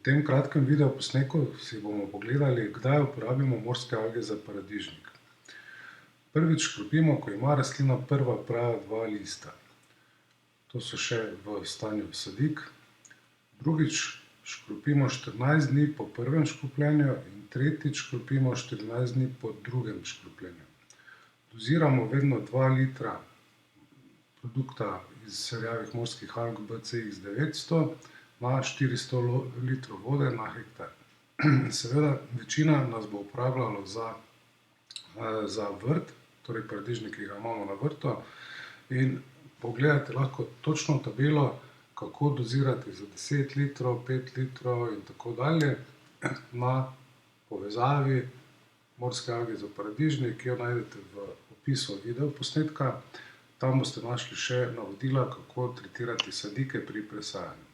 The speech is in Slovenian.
V tem kratkem videoposnetku si bomo pogledali, kdaj uporabimo morske alge za paradižnik. Prvič škropimo, ko ima rastlina prva prava dva lista. To so še v stanju sadik. Drugič škropimo 14 dni po prvem škropljenju in tretjič škropimo 14 dni po drugem škropljenju. Doziramo vedno 2 litra produkta iz serijavih morskih alg BCX 900 na 400 litrov vode na hektar. Seveda, večina nas bo uporabljalo za vrt, torej paradižnik, ki ga imamo na vrtu, in pogledate lahko točno tabelo, kako dozirati za 10 litrov, 5 litrov in tako dalje na povezavi morske alge za paradižnik, ki jo najdete v opisu videoposnetka. Tam boste našli še navodila, kako tretirati sadike pri presajanju.